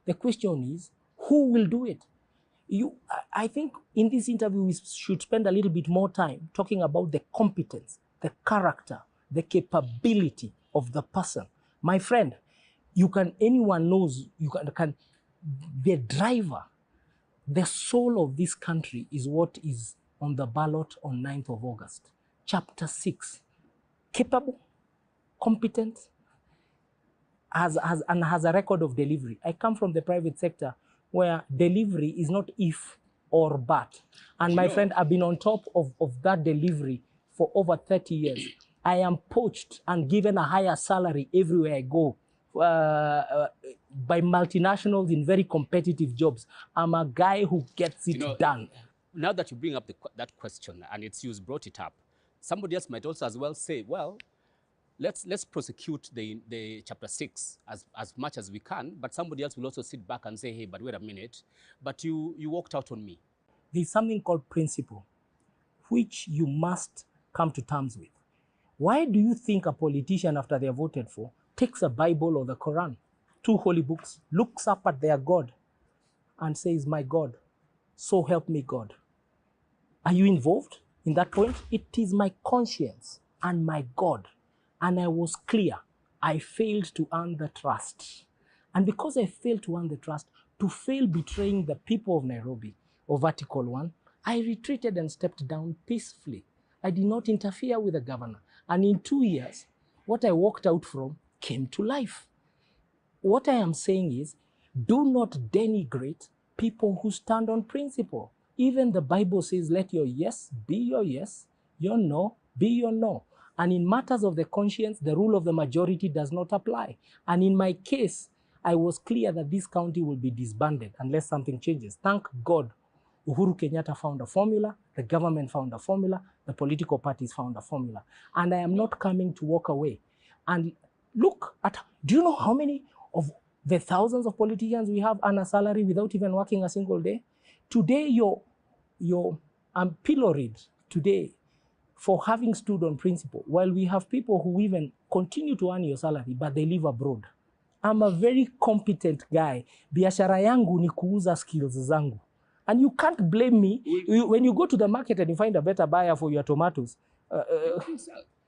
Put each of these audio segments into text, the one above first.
The question is, who will do it? I think in this interview, we should spend a little bit more time talking about the competence, the character, the capability of the person. My friend, anyone knows, the driver, the soul of this country is what is on the ballot on 9th of August. Chapter 6, capable, competent, has a record of delivery. I come from the private sector where delivery is not if or but. And my friend, I've been on top of that delivery for over 30 years. I am poached and given a higher salary everywhere I go by multinationals in very competitive jobs. I'm a guy who gets it done. Now that you bring up that question, and you brought it up, somebody else might also as well say, well, let's prosecute the chapter 6 as much as we can, but somebody else will also sit back and say, hey, but wait a minute, but you walked out on me. There's something called principle, which you must come to terms with. Why do you think a politician, after they're voted for, takes a Bible or the Quran, 2 holy books, looks up at their God and says, my God, so help me God? Are you involved in that point? It is my conscience and my God. And I was clear, I failed to earn the trust. And because I failed to earn the trust, to fail betraying the people of Nairobi, of Article 1, I retreated and stepped down peacefully. I did not interfere with the governor. And in 2 years, what I walked out from came to life. What I am saying is, do not denigrate people who stand on principle. Even the Bible says, let your yes be your yes, your no be your no. And in matters of the conscience, the rule of the majority does not apply. And in my case, I was clear that this county will be disbanded unless something changes. Thank God, Uhuru Kenyatta found a formula, the government found a formula, the political parties found a formula. And I am not coming to walk away. And look at, do you know how many of the thousands of politicians we have earn a salary without even working a single day? Today, I'm pilloried today for having stood on principle, while we have people who even continue to earn your salary, but they live abroad. I'm a very competent guy. Biashara yangu ni kuuza skills zangu. And you can't blame me. When you go to the market and you find a better buyer for your tomatoes,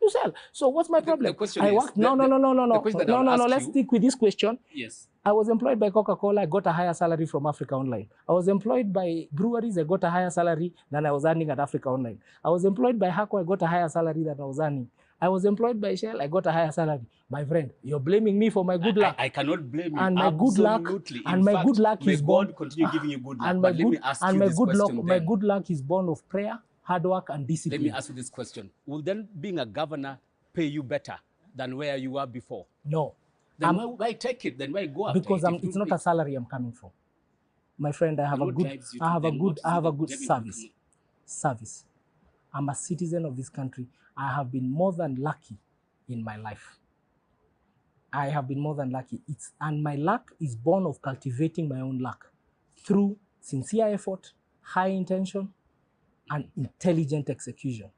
you sell. So what's my problem? The question is, no. Let's you, stick with this question. Yes. I was employed by Coca-Cola. I got a higher salary from Africa Online. I was employed by breweries. I got a higher salary than I was earning at Africa Online. I was employed by Hako. I got a higher salary than I was earning. I was employed by Shell. I got a higher salary. My friend, you're blaming me for my good luck. I cannot blame you. And my good luck, is born. God continue giving you good luck. And but let me ask you this question. My good luck is born of prayer, hard work, and discipline. Let me ask you this question. Will then being a governor pay you better than where you were before? No. Then why take it? Then why go after because it? It's not a salary I'm coming for. My friend, I have a good service. I'm a citizen of this country. I have been more than lucky in my life. I have been more than lucky. And my luck is born of cultivating my own luck through sincere effort, high intention, and intelligent execution,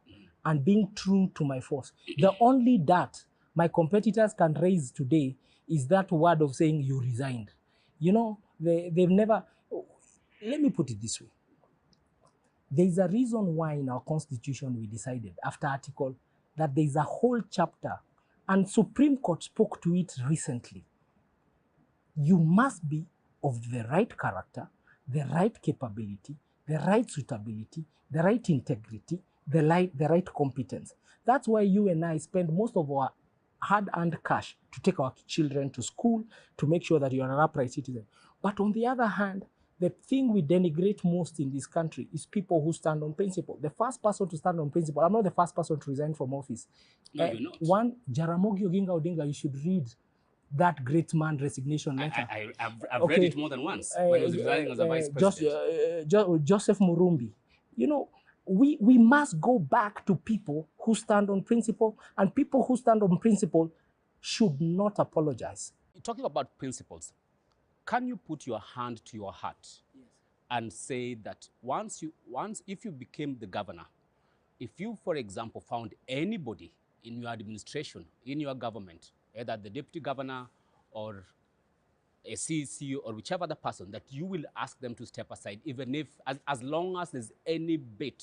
and being true to my force. The only that my competitors can raise today is that word of saying you resigned. You know, they've never, let me put it this way. There's a reason why in our constitution we decided after article that there's a whole chapter, and Supreme Court spoke to it recently. You must be of the right character, the right capability, the right suitability, the right integrity, the right competence. That's why you and I spend most of our hard-earned cash to take our children to school, to make sure that you are an upright citizen. But on the other hand, the thing we denigrate most in this country is people who stand on principle. The first person to stand on principle, I'm not the first person to resign from office. No, you're not. One, Jaramogi Oginga Odinga, you should read that great man resignation letter. I've read it more than once when he was resigning as a vice president. Joseph Murumbi. You know, we must go back to people who stand on principle, and people who stand on principle should not apologize. Talking about principles, can you put your hand to your heart and say that if you became the governor, if you, for example, found anybody in your administration, in your government, either the deputy governor or a CC or whichever other person, that you will ask them to step aside, even if, as long as there's any bit